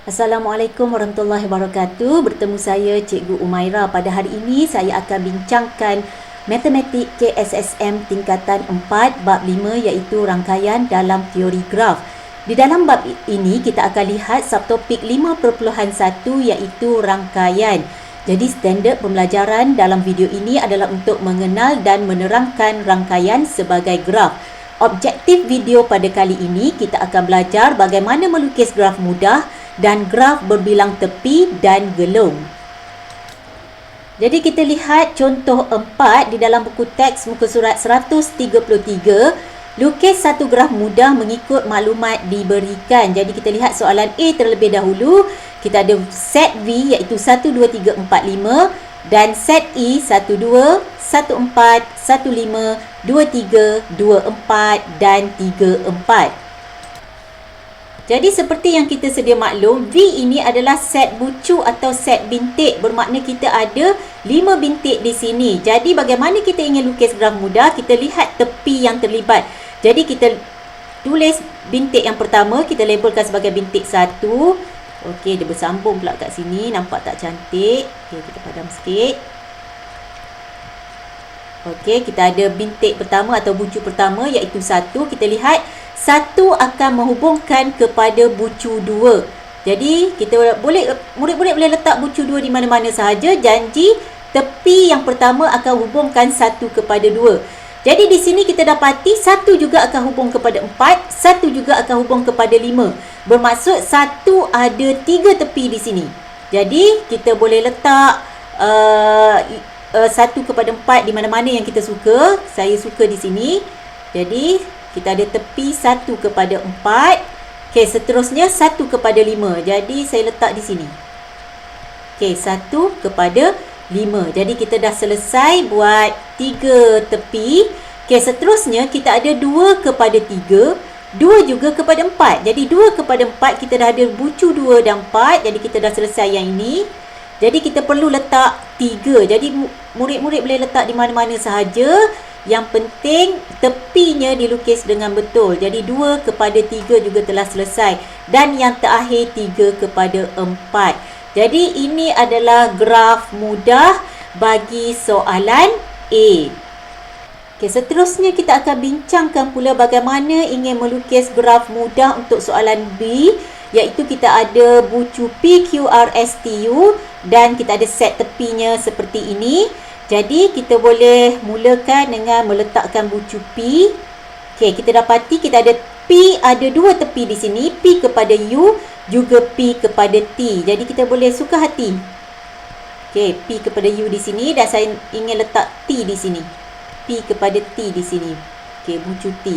Assalamualaikum warahmatullahi wabarakatuh. Bertemu saya Cikgu Umaira. Pada hari ini saya akan bincangkan Matematik KSSM tingkatan 4 bab 5 iaitu rangkaian dalam teori graf. Di dalam bab ini kita akan lihat subtopik 5.1 iaitu rangkaian. Jadi standard pembelajaran dalam video ini adalah untuk mengenal dan menerangkan rangkaian sebagai graf. Objektif video pada kali ini kita akan belajar bagaimana melukis graf mudah dan graf berbilang tepi dan gelung. Jadi kita lihat contoh 4 di dalam buku teks muka surat 133. Lukis satu graf mudah mengikut maklumat diberikan. Jadi kita lihat soalan A terlebih dahulu. Kita ada set V iaitu 1, 2, 3, 4, 5 dan set E 1, 2, 1, 4, 1, 5, 2, 3, 2, 4 dan 3, 4. Jadi seperti yang kita sedia maklum, V ini adalah set bucu atau set bintik. Bermakna kita ada 5 bintik di sini. Jadi bagaimana kita ingin lukis graf mudah? Kita lihat tepi yang terlibat. Jadi kita tulis bintik yang pertama, kita labelkan sebagai bintik 1. Okey, dia bersambung pula kat sini. Nampak tak cantik? Okey, kita padam sikit. Okey, kita ada bintik pertama atau bucu pertama iaitu 1. Kita lihat 1 akan menghubungkan kepada bucu 2. Jadi kita murid-murid boleh letak bucu 2 di mana-mana sahaja. Janji tepi yang pertama akan hubungkan 1 kepada 2. Jadi di sini kita dapati 1 juga akan hubung kepada 4, 1 juga akan hubung kepada 5. Bermaksud 1 ada 3 tepi di sini. Jadi kita boleh letak 1 kepada 4 di mana-mana yang kita suka. Saya suka di sini. Jadi kita ada tepi 1 kepada 4. Okey, seterusnya 1 kepada 5. Jadi saya letak di sini. Okey, 1 kepada 5. Jadi kita dah selesai buat 3 tepi. Okey, seterusnya kita ada 2 kepada 3. 2 juga kepada 4. Jadi 2 kepada 4 kita dah ada bucu 2 dan 4. Jadi kita dah selesai yang ini. Jadi kita perlu letak 3. Jadi murid-murid boleh letak di mana-mana sahaja. Yang penting tepinya dilukis dengan betul. Jadi 2 kepada 3 juga telah selesai. Dan yang terakhir 3 kepada 4. Jadi ini adalah graf mudah bagi soalan A. Okey, seterusnya kita akan bincangkan pula bagaimana ingin melukis graf mudah untuk soalan B. Iaitu kita ada bucu P, Q, R, S, T, U. Dan kita ada set tepinya seperti ini. Jadi kita boleh mulakan dengan meletakkan bucu P. Okey, kita dapati kita ada P ada 2 tepi di sini, P kepada U juga P kepada T. Jadi kita boleh suka hati. Okey, P kepada U di sini dan saya ingin letak T di sini. P kepada T di sini. Okey, bucu T.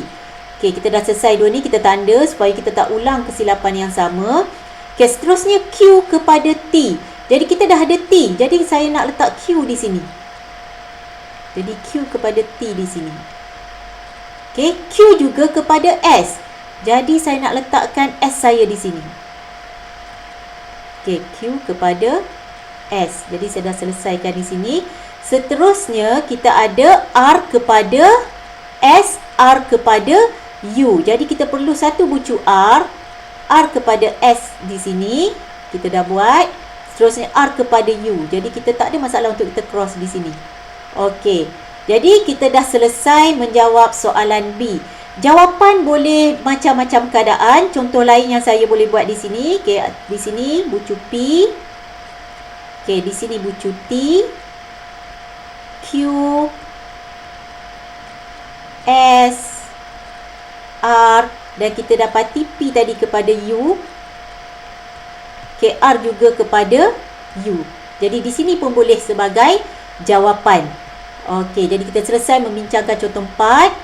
Okey, kita dah selesai dua ni, kita tanda supaya kita tak ulang kesilapan yang sama. Okey, seterusnya Q kepada T. Jadi kita dah ada T. Jadi saya nak letak Q di sini. Jadi Q kepada T di sini. Okey, Q juga kepada S. Jadi saya nak letakkan S saya di sini. Okey, Q kepada S. Jadi saya dah selesaikan di sini. Seterusnya kita ada R kepada S, R kepada U. Jadi kita perlu satu bucu R. R kepada S di sini. Kita dah buat. Seterusnya R kepada U. Jadi kita tak ada masalah untuk kita cross di sini. Okey, jadi kita dah selesai menjawab soalan B. Jawapan boleh macam-macam keadaan. Contoh lain yang saya boleh buat di sini. Okey, di sini bucu P. Okey, di sini bucu T. Q. S. R. Dan kita dapati P tadi kepada U. Okey, R juga kepada U. Jadi di sini pun boleh sebagai jawapan. Okey, jadi kita selesai membincangkan contoh 4.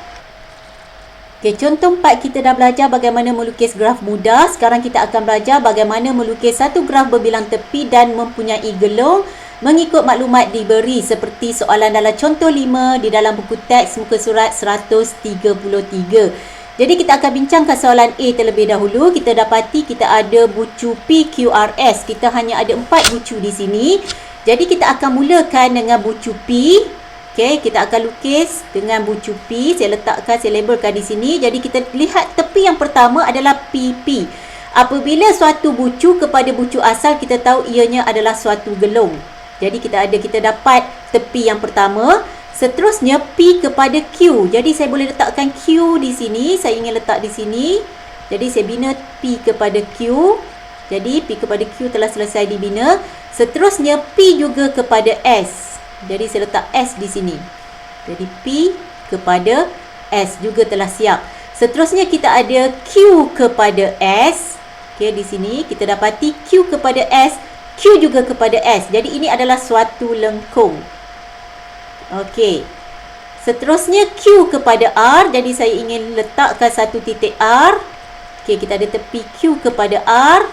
Okey, contoh 4 kita dah belajar bagaimana melukis graf mudah. Sekarang kita akan belajar bagaimana melukis satu graf berbilang tepi dan mempunyai gelung mengikut maklumat diberi seperti soalan dalam contoh 5 di dalam buku teks muka surat 133. Jadi kita akan bincangkan soalan A terlebih dahulu. Kita dapati kita ada bucu P, Q, R, S. Kita hanya ada 4 bucu di sini. Jadi kita akan mulakan dengan bucu P. Okey, kita akan lukis dengan bucu P. Saya letakkan, saya labelkan di sini. Jadi kita lihat tepi yang pertama adalah PP. Apabila suatu bucu kepada bucu asal, kita tahu ianya adalah suatu gelung. Jadi kita dapat tepi yang pertama. Seterusnya P kepada Q. Jadi saya boleh letakkan Q di sini. Saya ingin letak di sini. Jadi saya bina P kepada Q. Jadi P kepada Q telah selesai dibina. Seterusnya P juga kepada S. Jadi saya letak S di sini. Jadi P kepada S juga telah siap. Seterusnya kita ada Q kepada S. Okey, di sini kita dapati Q kepada S, Q juga kepada S. Jadi ini adalah suatu lengkung. Okey. Seterusnya Q kepada R. Jadi saya ingin letakkan satu titik R. Okey, kita ada tepi Q kepada R.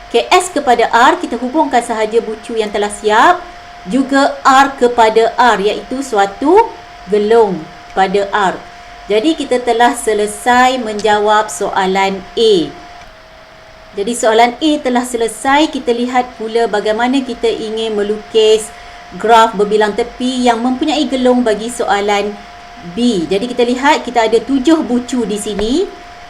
Okey, S kepada R kita hubungkan sahaja bucu yang telah siap. Juga R kepada R, iaitu suatu gelung pada R. Jadi kita telah selesai menjawab soalan A. Jadi soalan A telah selesai. Kita lihat pula bagaimana kita ingin melukis graf berbilang tepi yang mempunyai gelung bagi soalan B. Jadi kita lihat kita ada 7 bucu di sini.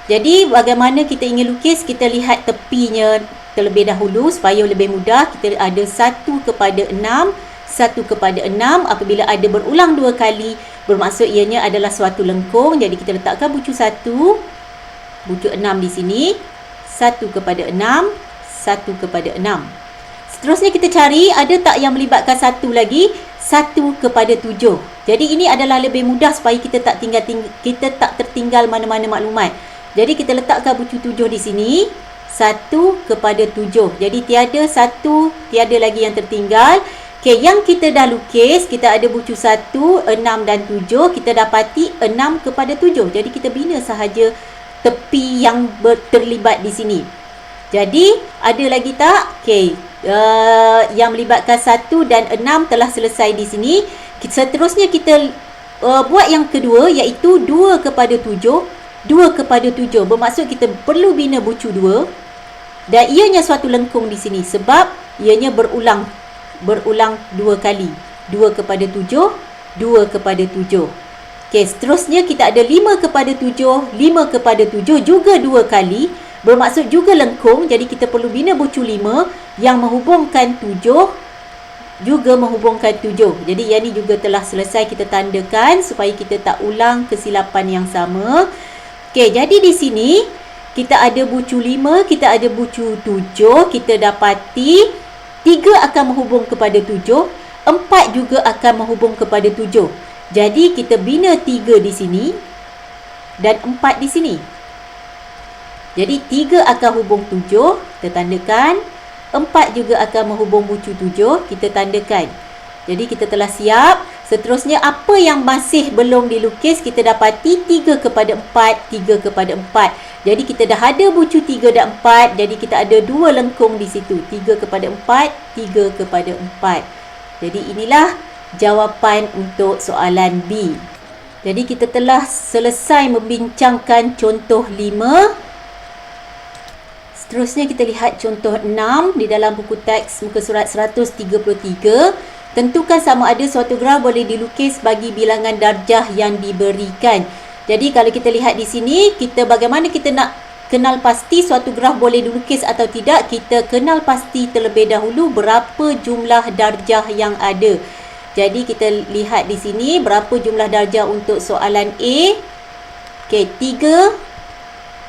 Jadi bagaimana kita ingin lukis, kita lihat tepinya terlebih dahulu supaya lebih mudah. Kita ada 1 kepada 6, 1 kepada 6. Apabila ada berulang 2 kali, bermaksud ianya adalah suatu lengkung. Jadi kita letakkan bucu 1, bucu 6 di sini. 1 kepada 6, 1 kepada 6. Seterusnya kita cari ada tak yang melibatkan 1 lagi, 1 kepada 7. Jadi ini adalah lebih mudah supaya kita tak tertinggal mana-mana maklumat. Jadi kita letakkan bucu 7 di sini, 1 kepada 7. Jadi tiada lagi yang tertinggal. Okey, yang kita dah lukis, kita ada bucu 1, 6 dan 7. Kita dapati 6 kepada 7. Jadi kita bina sahaja tepi yang terlibat di sini. Jadi ada lagi tak? Okey, yang melibatkan 1 dan 6 telah selesai di sini. Seterusnya kita buat yang kedua, iaitu 2 kepada 7. 2 kepada 7 bermaksud kita perlu bina bucu 2. Dan ianya suatu lengkung di sini sebab ianya berulang 2 kali. 2 kepada 7, 2 kepada 7. Okey, seterusnya kita ada 5 kepada 7, 5 kepada 7 juga 2 kali. Bermaksud juga lengkung. Jadi kita perlu bina bucu 5 yang menghubungkan 7 juga menghubungkan 7. Jadi yang ni juga telah selesai kita tandakan supaya kita tak ulang kesilapan yang sama. Okey, jadi di sini kita ada bucu 5, kita ada bucu 7. Kita dapati 3 akan menghubung kepada 7, 4 juga akan menghubung kepada 7. Jadi kita bina 3 di sini dan 4 di sini. Jadi 3 akan hubung 7, kita tandakan. 4 juga akan menghubung bucu 7, kita tandakan. Jadi kita telah siap. Seterusnya apa yang masih belum dilukis, kita dapati 3 kepada 4, 3 kepada 4. Jadi kita dah ada bucu 3 dan 4. Jadi kita ada 2 lengkung di situ. 3 kepada 4, 3 kepada 4. Jadi inilah jawapan untuk soalan B. Jadi kita telah selesai membincangkan contoh 5. Seterusnya kita lihat contoh 6 di dalam buku teks muka surat 133. Tentukan sama ada suatu graf boleh dilukis bagi bilangan darjah yang diberikan. Jadi kalau kita lihat di sini, bagaimana kita nak kenal pasti suatu graf boleh dilukis atau tidak, kita kenal pasti terlebih dahulu berapa jumlah darjah yang ada. Jadi kita lihat di sini berapa jumlah darjah untuk soalan A. Okey, 3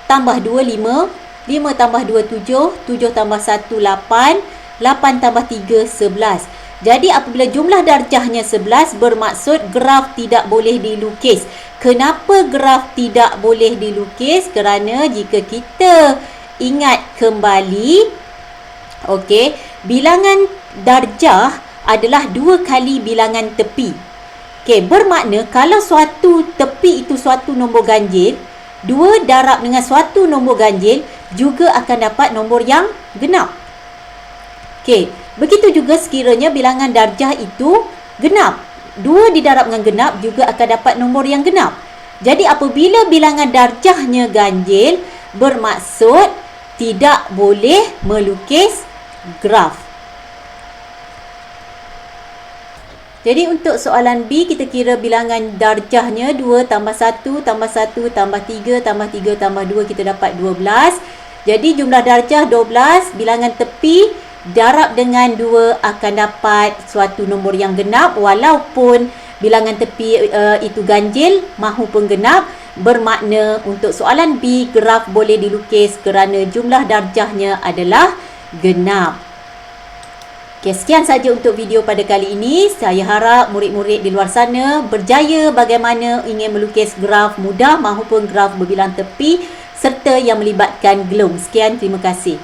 tambah 2, 5. 5 tambah 2, 7. 7 tambah 1, 8. 8 tambah 3, 11. Jadi apabila jumlah darjahnya 11, bermaksud graf tidak boleh dilukis. Kenapa graf tidak boleh dilukis? Kerana jika kita ingat kembali, okey, bilangan darjah adalah 2 kali bilangan tepi. Okey, bermakna kalau suatu tepi itu suatu nombor ganjil, 2 darab dengan suatu nombor ganjil juga akan dapat nombor yang genap. Okey, begitu juga sekiranya bilangan darjah itu genap. 2 didarab dengan genap juga akan dapat nombor yang genap. Jadi apabila bilangan darjahnya ganjil, bermaksud tidak boleh melukis graf. Jadi untuk soalan B, kita kira bilangan darjahnya 2 tambah 1 tambah 1 tambah 3 tambah 3 tambah 2, kita dapat 12. Jadi jumlah darjah 12, bilangan tepi darab dengan 2 akan dapat suatu nombor yang genap, walaupun bilangan tepi itu ganjil mahupun genap. Bermakna untuk soalan B, graf boleh dilukis kerana jumlah darjahnya adalah genap. Okay, sekian saja untuk video pada kali ini. Saya harap murid-murid di luar sana berjaya bagaimana ingin melukis graf mudah mahupun graf berbilang tepi serta yang melibatkan gelung. Sekian, terima kasih.